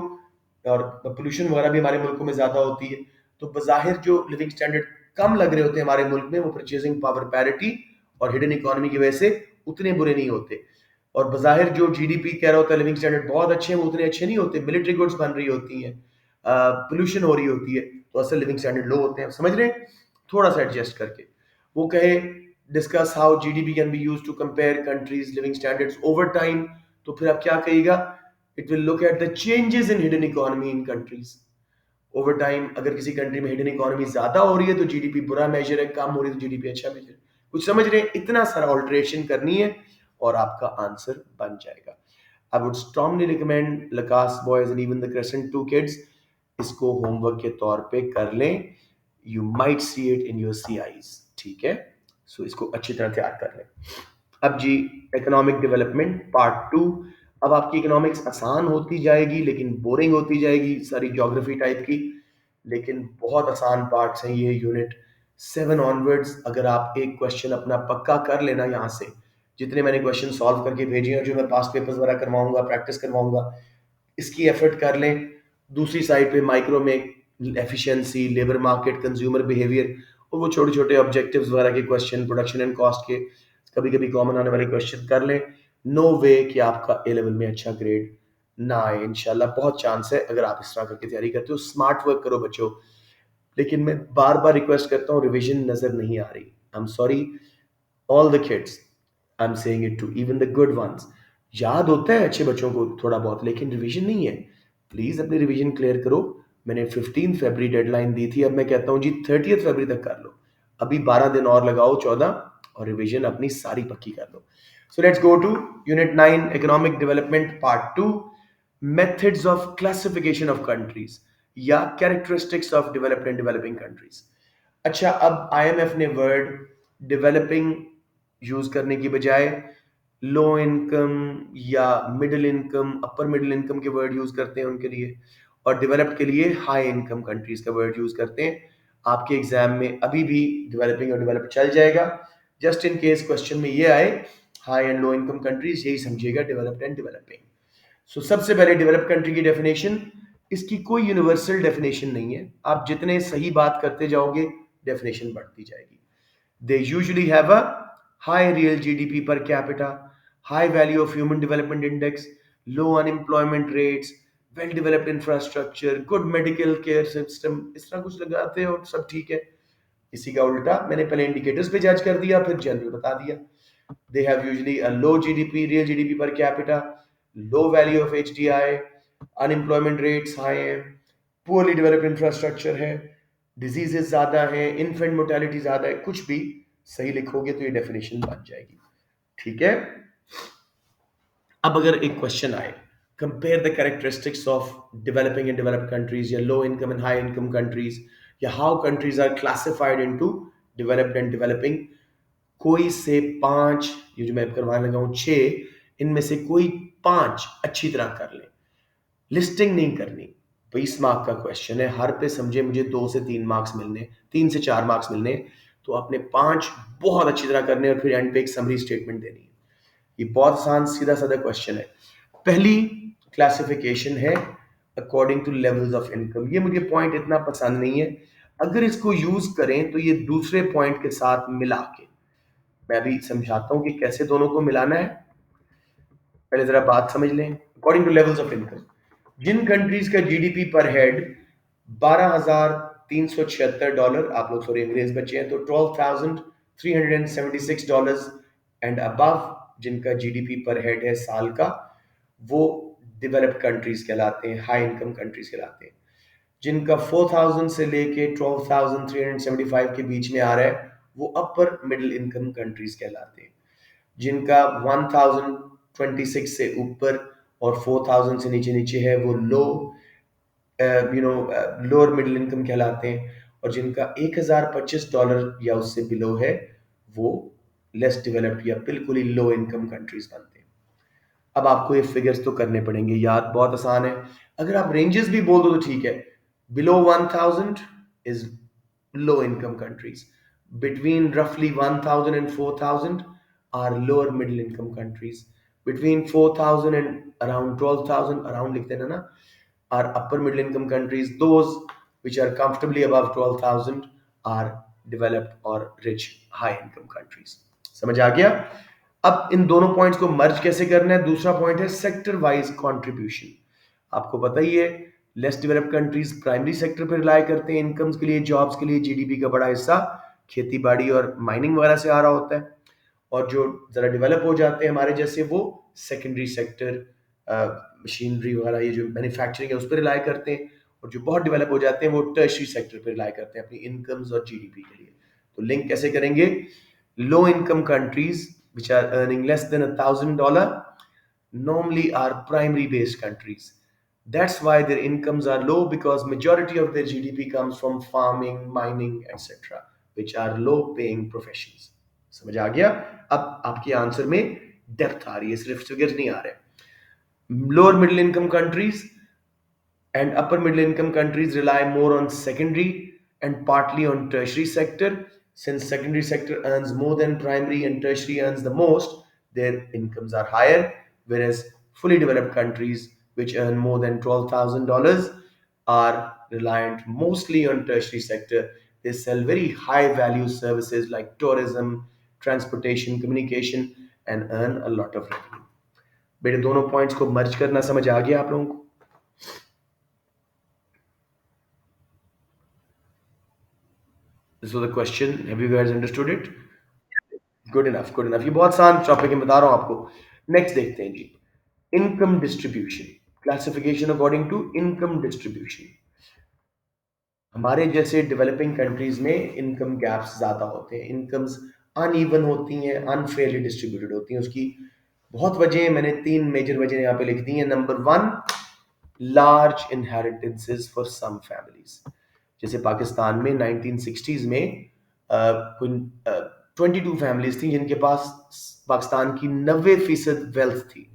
और पोल्यूशन वगैरह भी हमारे मुल्कों में ज्यादा होती है, तो बज़ाहिर जो लिविंग स्टैंडर्ड कम लग रहे होते हैं हमारे मुल्क में, वो परचेजिंग पावर पैरिटी और हिडन इकोनॉमी की वजह से उतने बुरे नहीं होते। और बज़ाहिर जो जीडीपी कह रहा होता है लिविंग स्टैंडर्ड बहुत अच्छे हैं, वो उतने अच्छे नहीं होते। मिलिट्री गुड्स बन रही होती हैं, पोल्यूशन हो रही होती है, तो असल लिविंग स्टैंडर्ड लो होते हैं। समझ रहे हैं? थोड़ा सा एडजस्ट करके वो कहे discuss how GDP can be used to compare countries living standards over time, तो फिर आप क्या कहिएगा? It will look at the changes in hidden economy in countries over time. अगर किसी कंट्री में हिडन इकोनॉमी ज्यादा हो रही है तो जीडीपी बुरा मेजर है, कम हो रही है तो जीडीपी अच्छा मेजर है। कुछ समझ रहे हैं? इतना सारा ऑल्टरेशन करनी है और आपका आंसर बन जाएगा। I would strongly recommend Lacasse boys and even the Crescent 2 kids इसको होमवर्क के तौर पे कर लें। You might see it in your CIs, ठीक है? सो इसको अच्छी तरह तैयार कर लें। अब जी, इकोनॉमिक डेवलपमेंट पार्ट 2। अब आपकी इकोनॉमिक्स आसान होती जाएगी लेकिन बोरिंग होती जाएगी, सारी ज्योग्राफी टाइप की, लेकिन बहुत आसान पार्ट्स हैं ये। यूनिट 7 ऑनवर्ड्स अगर आप एक क्वेश्चन अपना पक्का कर लेना यहाँ से, जितने मैंने क्वेश्चन सॉल्व करके भेजे हैं, जो मैं पास पेपर्स वगैरह करवाऊंगा, प्रैक्टिस करवाऊंगा, इसकी एफर्ट कर लें। दूसरी साइड पे माइक्रो में efficiency, labour market, consumer behaviour, और वो छोटे छोटे ऑब्जेक्टिव्स वगैरह के क्वेश्चन, प्रोडक्शन एंड कॉस्ट के कभी कभी कॉमन आने वाले क्वेश्चन कर लें। नो वे कि आपका ए लेवल में अच्छा ग्रेड ना आए। इंशाल्लाह बहुत चांस है अगर आप इस तरह करके तैयारी करते हो। स्मार्ट वर्क करो बच्चों, लेकिन मैं बार बार रिक्वेस्ट करता हूँ, रिविजन नजर नहीं आ रही। I am sorry all the kids, I am saying it to even the good ones. याद होता है अच्छे बच्चों को थोड़ा बहुत, लेकिन रिवीजन नहीं है। प्लीज अपनी रिवीजन क्लियर करो। मैंने 15 फरवरी डेडलाइन दी थी, अब मैं कहता हूँ जी 30 फरवरी तक कर लो। अभी 12 दिन और लगाओ, 14, और रिवीजन अपनी सारी पक्की कर लो। So let's go to unit 9 economic development part 2, methods of classification of countries या characteristics of developed and developing countries. अच्छा, अब आईएमएफ ने वर्ड डेवलपिंग यूज करने की बजाय लो इनकम या middle income, upper middle income के वर्ड यूज करते हैं उनके लिए, और डेवलप्ड के लिए हाई इनकम कंट्रीज का वर्ड यूज करते हैं। आपके एग्जाम में अभी भी डेवलपिंग और डेवलप्ड चल जाएगा। जस्ट इन केस क्वेश्चन में ये आए high and low income countries, यही समझिएगा डेवलप्ड एंड डेवलपिंग। सो सबसे पहले डेवलप कंट्री की डेफिनेशन, इसकी कोई यूनिवर्सल डेफिनेशन नहीं है। आप जितने सही बात करते जाओगे डेफिनेशन बढ़ती जाएगी। They usually have a high real GDP per capita, high value of human development index, low unemployment rates, well developed infrastructure, good medical care system, इस तरह कुछ लगाते हैं और सब ठीक है। इसी का उल्टा मैंने पहले इंडिकेटर्स पे जज कर दिया, फिर जनरल बता दिया। They have usually a low GDP, real GDP per capita, low value of HDI, unemployment rates high है, poorly developed infrastructure है, diseases ज़्यादा हैं, infant mortality ज़्यादा है। कुछ भी सही लिखोगे तो ये डेफिनेशन बन जाएगी। ठीक है? अब अगर एक क्वेश्चन आए, compare the characteristics of developing and developed countries या low income and high income countries, या how countries are classified into developed and developing, कोई से 5, ये जो मैं करवाने लगा हूं 6, इनमें से कोई 5 अच्छी तरह कर ले। लिस्टिंग नहीं करनी, 20 मार्क का क्वेश्चन है, हर पे समझे मुझे 2 से 3 मार्क्स मिलने, 3 से 4 मार्क्स मिलने, तो आपने 5 बहुत अच्छी तरह करने और फिर एंड पे एक समरी स्टेटमेंट देनी है। ये बहुत आसान सीधा साधा क्वेश्चन है। पहली क्लासिफिकेशन है according to levels of income. ये मुझे पॉइंट इतना पसंद नहीं है, अगर इसको यूज करें तो ये दूसरे पॉइंट के साथ मिला के मैं अभी समझाता हूं कि कैसे दोनों को मिलाना है। पहले जरा बात समझ लें। According to levels of income, जिन कंट्रीज का जीडीपी पर हेड 12,376 डॉलर, आप लोग सॉरी अंग्रेज बच्चे हैं तो 12,376 डॉलर एंड अबव, जिनका जीडीपी पर हेड है साल का, वो डेवलप्ड कंट्रीज कहलाते हैं, हाई इनकम कंट्रीज कहलाते हैं। जिनका 4,000 से लेके 12,375 के बीच में आ रहा है वो अपर मिडिल इनकम कंट्रीज कहलाते हैं। जिनका 1026 से ऊपर और 4000 से नीचे नीचे है वो लो लोअर मिडिल इनकम कहलाते हैं। और जिनका $1025 या उससे बिलो है वो लेस डेवलप्ड या बिल्कुल ही लो इनकम कंट्रीज बनते हैं। अब आपको ये फिगर्स तो करने पड़ेंगे याद, बहुत आसान है। अगर आप रेंजेस भी बोल दो तो ठीक है। Below 1000 is low income countries. Between roughly 1000 and 4000 are lower middle income countries. Between 4000 and around 12,000, around लिखते हैं ना, are upper middle income countries. Those which are comfortably above 12,000 are developed or rich high income countries. समझ आ गया? अब इन दोनों points को मर्ज कैसे करना है? दूसरा पॉइंट है सेक्टर वाइज कंट्रीब्यूशन। आपको पता ही है less developed countries primary sector पर रिलाय करते हैं इनकम्स के लिए, जॉब्स के लिए। जीडीपी का बड़ा हिस्सा खेती बाड़ी और माइनिंग वगैरह से आ रहा होता है। और जो जरा डेवलप हो जाते हैं हमारे जैसे, वो सेकेंडरी सेक्टर, मशीनरी वगैरह, ये जो मैन्युफैक्चरिंग है उस पर रिलाय करते हैं। और जो बहुत डेवलप हो जाते हैं वो टर्शरी सेक्टर पर रिलाय करते हैं अपनी इनकम्स और जीडीपी के लिए। तो लिंक कैसे करेंगे? Low income countries which are earning less than $1,000 normally are primary based countries. That's why their incomes are low, because majority of their GDP comes from farming, mining, etc., which are low paying professions. समझ आ गया? अब आपके answer में depth आ रही है, सिर्फ figures नहीं आ रहे। Lower middle income countries and upper middle income countries rely more on secondary and partly on tertiary sector. Since secondary sector earns more than primary and tertiary earns the most, their incomes are higher, whereas fully developed countries which earn more than $12,000 are reliant mostly on tertiary sector. They sell very high value services like tourism, transportation, communication, and earn a lot of revenue. बेटे दोनों points को मर्ज करना समझ आ गया आप लोगों को? This was the question. Have you guys understood it? Good enough, good enough. ये बहुत आसान टॉपिक है, बता रहा हूं आपको। नेक्स्ट देखते हैं जी, income distribution, classification according to income distribution. हमारे जैसे डेवलपिंग कंट्रीज में इनकम गैप्स ज्यादा होते हैं, इनकम्स अनइवन होती हैं, अनफेयरली डिस्ट्रीब्यूटेड होती हैं। उसकी बहुत वजह, मैंने 3 मेजर वजह यहाँ पे लिख दी हैं। Number 1, large inheritances for some families. जैसे पाकिस्तान में 1960s में कोई 22 फैमिलीज थी जिनके पास पाकिस्तान की 90% वेल्थ थी।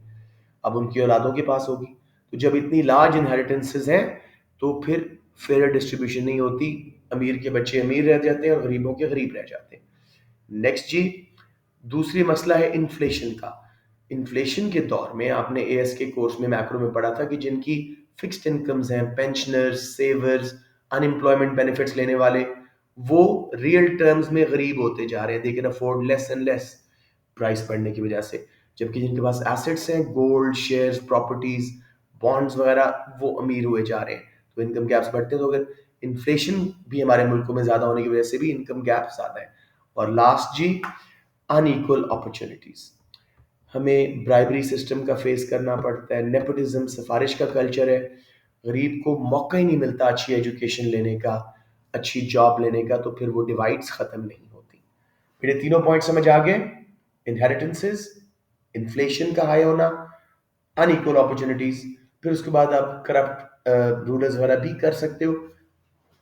अब उनकी औलादों के पास होगी। तो जब इतनी लार्ज इनहेरिटेंसेस हैं तो फिर फेयर डिस्ट्रीब्यूशन नहीं होती, अमीर के बच्चे अमीर रह जाते हैं और गरीबों के गरीब रह जाते हैं। नेक्स्ट जी, दूसरी मसला है इन्फ्लेशन का। इन्फ्लेशन के दौर में आपने एएस के कोर्स में मैक्रो में पढ़ा था कि जिनकी फिक्स्ड इनकम्स हैं, पेंशनर्स, सेवर्स, अनएम्प्लॉयमेंट बेनिफिट्स लेने वाले, वो रियल टर्म्स में गरीब होते जा रहे हैं। They can afford less and less price बढ़ने की वजह से। जबकि जिनके पास एसेट्स हैं, गोल्ड, शेयर्स, प्रॉपर्टीज, बॉन्ड्स वगैरह, वो अमीर हुए जा रहे हैं। तो इनकम गैप्स बढ़ते हैं। तो अगर इन्फ्लेशन भी हमारे मुल्कों में ज्यादा होने की वजह से भी इनकम गैप ज्यादा है। और लास्ट जी, अनइक्वल अपॉर्चुनिटीज। हमें ब्राइबरी सिस्टम का फेस करना पड़ता है, नेपोटिज्म, सिफारिश का कल्चर है। गरीब को मौका ही नहीं मिलता अच्छी एजुकेशन लेने का, अच्छी जॉब लेने का, तो फिर वो डिवाइड्स खत्म नहीं होती। फिर ये तीनों पॉइंट समझ आ गए? इनहेरिटेंसेस, इन्फ्लेशन का हाई होना, अनइक्वल अपॉर्चुनिटीज, फिर उसके बाद आप करप्ट रूलर्स वगैरह भी कर सकते हो।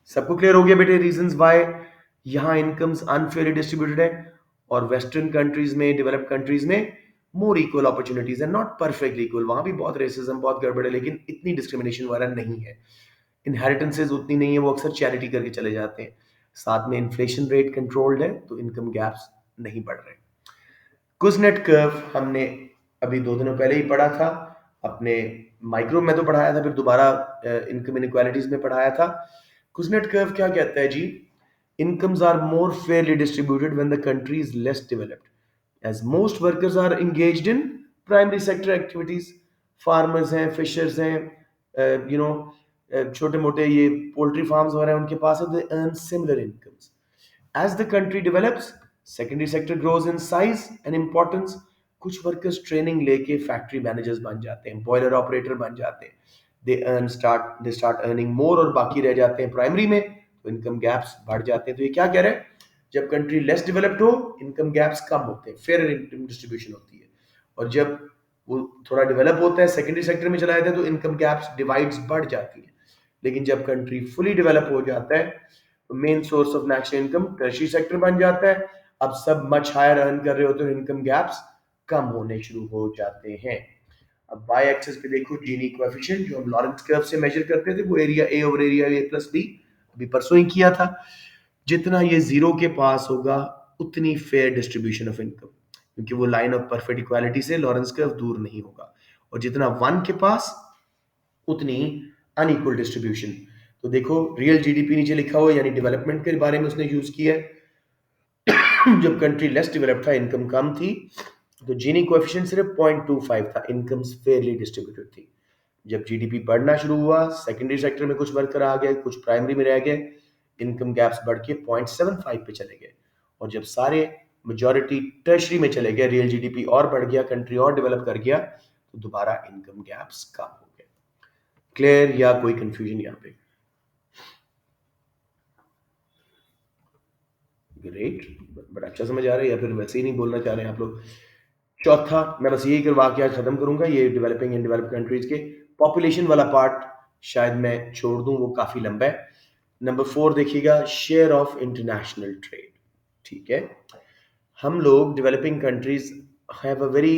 सबको क्लियर हो गया बेटे रीजंस व्हाई यहाँ इनकम्स अनफेयरली डिस्ट्रीब्यूटेड है और वेस्टर्न कंट्रीज में, डेवलप्ड कंट्रीज में मोर इक्वल अपॉर्चुनिटीज है, नॉट परफेक्टली इक्वल। वहां भी बहुत रेसिज्म, बहुत गड़बड़ है, लेकिन इतनी डिस्क्रिमिनेशन वगैरह नहीं है। इनहेरिटेंसेज उतनी नहीं है, वो अक्सर चैरिटी करके चले जाते हैं। साथ में इन्फ्लेशन रेट कंट्रोल्ड है, तो इनकम गैप्स नहीं बढ़ रहे। कुजनेट कर्व हमने अभी 2 दिनों पहले ही पढ़ा था, अपने माइक्रो में तो पढ़ाया था, फिर दोबारा इनकम इनक्वालिटीज में पढ़ाया था। कुजनेट कर्व क्या कहता है जी? Incomes are more fairly distributed when the country is less developed, as most workers are engaged in primary sector activities. Farmers हैं, फिशर्स हैं, छोटे मोटे ये पोल्ट्री फार्म्स वगैरह हैं, उनके पास है, they earn similar incomes. As the country develops, secondary sector grows in size and importance. कुछ वर्कर्स ट्रेनिंग लेके फैक्ट्री मैनेजर्स बन जाते हैं, बॉयलर ऑपरेटर बन जाते हैं, दे स्टार्ट अर्निंग मोर, और बाकी रह जाते हैं प्राइमरी में, तो इनकम गैप्स बढ़ जाते हैं। तो ये क्या कह रहे हैं? जब कंट्री लेस डेवलप्ड हो, इनकम गैप्स कम होते हैं, फेयर इनकम डिस्ट्रीब्यूशन होती है। और जब वो थोड़ा डेवलप होता है, सेकेंडरी सेक्टर में चला जाता है, तो इनकम गैप्स डिवाइड्स बढ़ जाती है। लेकिन जब कंट्री फुली डेवलप हो जाता है, main source of national income tertiary sector बन जाता है। अब सब मच हायर अर्न कर रहे होते हैं, इनकम गैप्स कम होने शुरू हो जाते हैं। अब वाई एक्सिस पे देखो जीनी कोएफिशिएंट, जो हम लॉरेंस कर्व से मेजर करते थे, वो area A over area A plus B, अभी परसों ही किया था। जितना ये जीरो के पास होगा, उतनी फेयर डिस्ट्रीब्यूशन ऑफ इनकम, क्योंकि वो लाइन ऑफ परफेक्ट इक्वालिटी से लॉरेंस कर्व दूर नहीं होगा। और जितना 1 के पास, उतनी अनइक्वल डिस्ट्रीब्यूशन। तो देखो रियल जीडीपी नीचे लिखा हुआ है, यानी डेवलपमेंट के बारे में उसने यूज किया है। जब कंट्री लेस डेवलप्ड था, इनकम कम थी, तो जीनी कोएफिशिएंट सिर्फ 0.25 था, इनकम्स फेयरली डिस्ट्रीब्यूटेड थी। जब जीडीपी बढ़ना शुरू हुआ, सेकेंडरी सेक्टर में कुछ वर्कर आ गए, कुछ प्राइमरी में रह गए, इनकम गैप्स बढ़ के 0.75 पे चले गए। और जब सारे मेजॉरिटी टर्शरी में चले गए, रियल जीडीपी और बढ़ गया, कंट्री और डेवलप कर गया, तो दोबारा इनकम गैप्स कम हो गए। क्लियर या कोई कंफ्यूजन यहाँ पे? ग्रेट, बड़ा अच्छा समझ आ रहा है, या फिर वैसे ही नहीं बोलना चाह रहे हैं आप लोग? चौथा, मैं बस यही करवा के आज खत्म करूंगा, ये डेवलपिंग एंड डेवलप्ड कंट्रीज के पॉपुलेशन वाला पार्ट शायद मैं छोड़ दूं, वो काफी लंबा है। नंबर 4 देखिएगा, शेयर ऑफ इंटरनेशनल ट्रेड। ठीक है, हम लोग developing countries have a very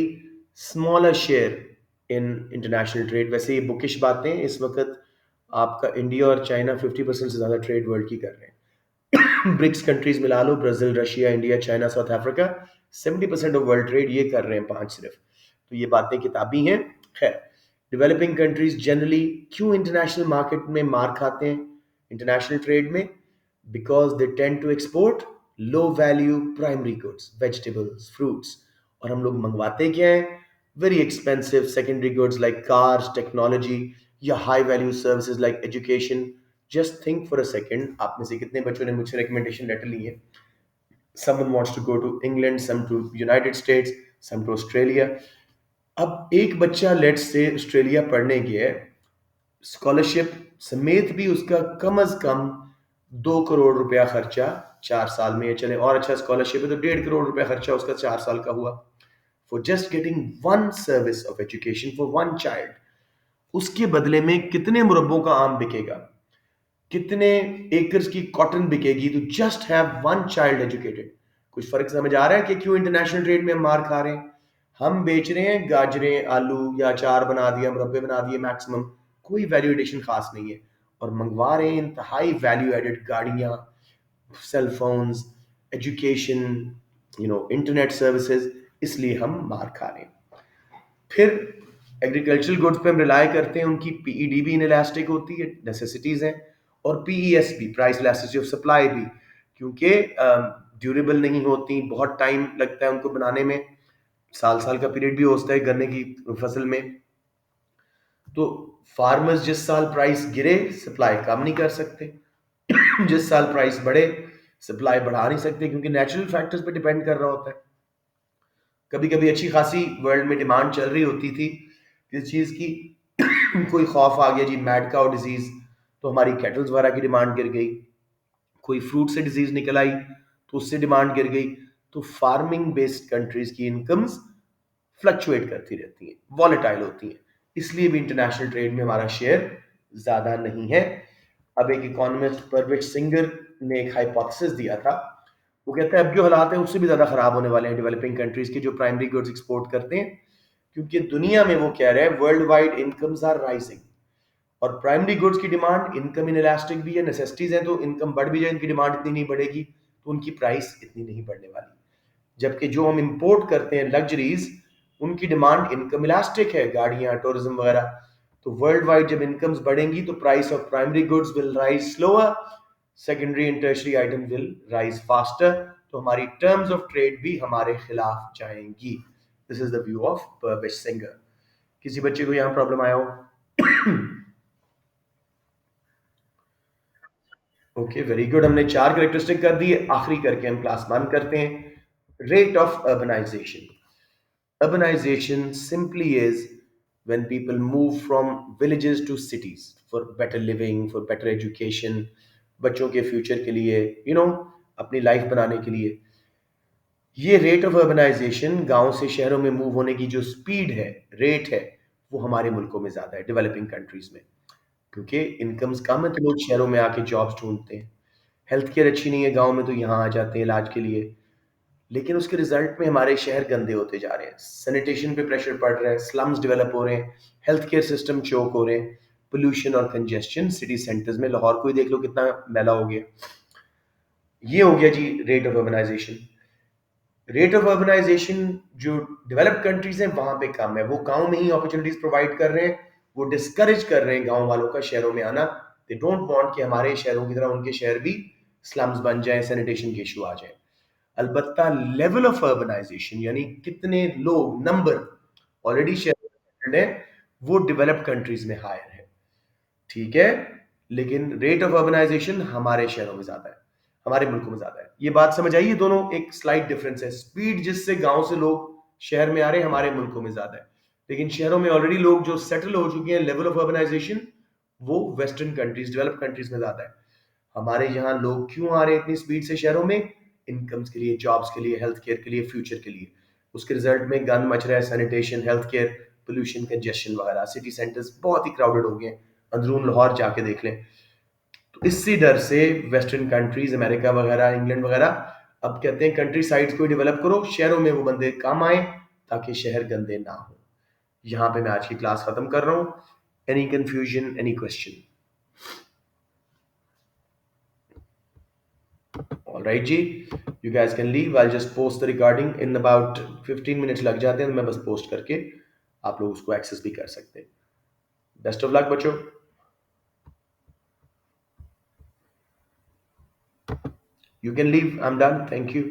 smaller share in international trade. वैसे ये बुकिश बातें, इस वक्त आपका इंडिया और चाइना 50% से ज्यादा ट्रेड वर्ल्ड की कर रहे हैं। ब्रिक्स कंट्रीज मिला लो, Brazil, Russia, India, China, South Africa, 70% of world trade ये कर रहे हैं, 5 सिर्फ। तो ये बातें किताबी हैं। खैर, डेवलपिंग कंट्रीज जनरली क्यों इंटरनेशनल मार्केट में मार खाते हैं, इंटरनेशनल ट्रेड में? Because they tend to export low value primary goods, vegetables, fruits, और हम लोग मंगवाते क्या है? Very expensive secondary goods like cars, technology, या high value services like education. Just think for a second, आप में से कितने बच्चों ने मुझसे रिकमेंडेशन लेटर ली है? Someone wants to go to England, some to United States, some to Australia. अब एक बच्चा लेट्स से ऑस्ट्रेलिया पढ़ने गया है, स्कॉलरशिप समेत भी उसका कम अज कम 2 करोड़ रुपया खर्चा 4 साल में, चले और अच्छा स्कॉलरशिप है तो 1.5 करोड़ रुपया खर्चा उसका 4 साल का हुआ, for just getting one service of education for one child. उसके बदले में कितने मुरब्बों का आम बिकेगा, कितने एकर्स की कॉटन बिकेगी, तो just have one child educated. कुछ फर्क समझ आ रहा है कि क्यों इंटरनेशनल ट्रेड में हम मार खा रहे हैं? हम बेच रहे हैं गाजरें, आलू, या अचार बना दिया, मुरब्बे बना दिए, मैक्सिमम कोई वैल्यू एडिशन खास नहीं है, और मंगवा रहे हैं इंतहाई वैल्यू एडेड गाड़ियां, cell phones, education, internet services, इसलिए हम मार खा रहे हैं। फिर एग्रीकल्चरल गुड्स पे हम रिलाय करते हैं, उनकी पीईडी भी इनइलास्टिक होती है, नेसेसिटीज हैं, और पीईएस भी, प्राइस इलास्टिसिटी ऑफ सप्लाई भी, क्योंकि ड्यूरेबल नहीं होती, बहुत टाइम लगता है उनको बनाने में, साल साल का पीरियड भी होता है गन्ने की फसल में। तो फार्मर्स जिस साल प्राइस गिरे, सप्लाई कम नहीं कर सकते, जिस साल प्राइस बढ़े, सप्लाई बढ़ा नहीं सकते, क्योंकि नेचुरल फैक्टर्स पे डिपेंड कर रहा होता है। कभी कभी अच्छी खासी वर्ल्ड में डिमांड चल रही होती थी किस चीज़ की, कोई खौफ आ गया जी मैड काउ डिजीज, तो हमारी कैटल्स वगैरह की डिमांड गिर गई, कोई फ्रूट से डिजीज निकल आई तो उससे डिमांड गिर गई। तो फार्मिंग बेस्ड कंट्रीज की इनकम्स फ्लक्चुएट करती रहती हैं, वॉलेटाइल होती हैं, इसलिए भी इंटरनेशनल ट्रेड में हमारा शेयर ज्यादा नहीं है। अब एक इकोनॉमिस्ट परवेश सिंगर ने एक हाइपोथेसिस दिया था, वो कहता है अब जो हालात हैं उससे भी ज्यादा खराब होने वाले हैं डेवलपिंग कंट्रीज के जो प्राइमरी गुड्स एक्सपोर्ट करते हैं, क्योंकि दुनिया में वो कह रहे हैं worldwide incomes are rising, और प्राइमरी गुड्स की डिमांड इनकम इन इलास्टिक भी है, नेसेसिटीज हैं, तो इनकम बढ़ भी जाए, इनकी डिमांड इतनी नहीं बढ़ेगी, तो उनकी प्राइस इतनी नहीं बढ़ने वाली। जबकि जो हम इंपोर्ट करते हैं लग्जरीज, उनकी डिमांड इनकम इलास्टिक है, गाड़ियां, टूरिज्म वगैरह। तो वर्ल्ड वाइड जब इनकम्स बढ़ेंगी तो price of primary goods will rise slower, secondary and tertiary item will rise faster. तो हमारी टर्म्स ऑफ ट्रेड भी हमारे खिलाफ जाएंगी। This is the view of Parvesh singer. किसी बच्चे को यहाँ प्रॉब्लम आया हो? Okay, very good. हमने चार करेक्टरिस्टिक कर दिए, आखिरी करके हम क्लास वन करते हैं। Rate of urbanization. Urbanization simply is when people move from villages to cities for better living, for better education, बच्चों के फ्यूचर के लिए, अपनी लाइफ बनाने के लिए। ये रेट ऑफ अर्बनाइजेशन, गांव से शहरों में मूव होने की जो स्पीड है, रेट है, वो हमारे मुल्कों में ज़्यादा है, डेवलपिंग कंट्रीज में। क्योंकि इनकम्स कम है तो लोग शहरों में आके जॉब्स ढूंढते हैं। हेल्थ केयर अच्छी नहीं है गांव में तो यहाँ आ जाते हैं इलाज के लिए। लेकिन उसके रिजल्ट में हमारे शहर गंदे होते जा रहे हैं, सैनिटेशन पे प्रेशर पड़ रहा है, स्लम्स डेवलप हो रहे हैं, हेल्थ केयर सिस्टम चोक हो रहे हैं, पोल्यूशन और कंजेस्शन सिटी सेंटर्स में। लाहौर को ही देख लो कितना मैला हो गया। ये हो गया जी rate of urbanisation. Rate of urbanisation जो डेवलप्ड कंट्रीज हैं वहां पे कम है, वो गांव में ही अपॉर्चुनिटीज प्रोवाइड कर रहे हैं, वो डिस्करेज कर रहे हैं गांव वालों का शहरों में आना। दे डोंट वांट कि हमारे शहरों की तरह उनके शहर भी स्लम्स बन जाएं, सैनिटेशन के इशू आ जाए। अलबत्ता लेवल ऑफ अर्बनाइजेशन यानी कितने लोग, नंबर ऑलरेडी शहर है, वो डेवलप्ड कंट्रीज में हायर है, ठीक है। लेकिन रेट ऑफ अर्बनाइजेशन हमारे शहरों में ज्यादा है, हमारे मुल्कों में ज्यादा है। ये बात समझ आइए, दोनों एक स्लाइट डिफरेंस है। स्पीड जिससे गांव से लोग शहर में आ रहे हैं हमारे मुल्कों में ज्यादा है, लेकिन शहरों में ऑलरेडी लोग जो सेटल हो चुके हैं, लेवल ऑफ अर्बनाइजेशन वो वेस्टर्न कंट्रीज, डेवलप्ड कंट्रीज में ज्यादा है। हमारे यहाँ लोग क्यों आ रहे हैं इतनी स्पीड से शहरों में? इनकम्स के लिए, जॉब्स के लिए, हेल्थ केयर के लिए, फ्यूचर के लिए। उसके रिजल्ट में गंद मच रहा है, sanitation, health care, pollution, congestion वगैरह। सिटी सेंटर्स बहुत ही क्राउडेड हो गए हैं, अंदरून लाहौर जाके देख लें। तो इसी डर से वेस्टर्न कंट्रीज, अमेरिका वगैरह, इंग्लैंड वगैरह अब कहते हैं कंट्री साइड्स को डेवलप करो, शहरों में वो बंदे काम आए ताकि शहर गंदे ना हो। यहाँ पे मैं आज की क्लास खत्म कर रहा हूँ। Any confusion, any question? All right जी, you guys can leave. I'll just post the recording in about 15 minutes लग जाते हैं, मैं बस पोस्ट करके आप लोग उसको एक्सेस भी कर सकते हैं। बेस्ट ऑफ लक बच्चों। You can leave. I'm done. Thank you.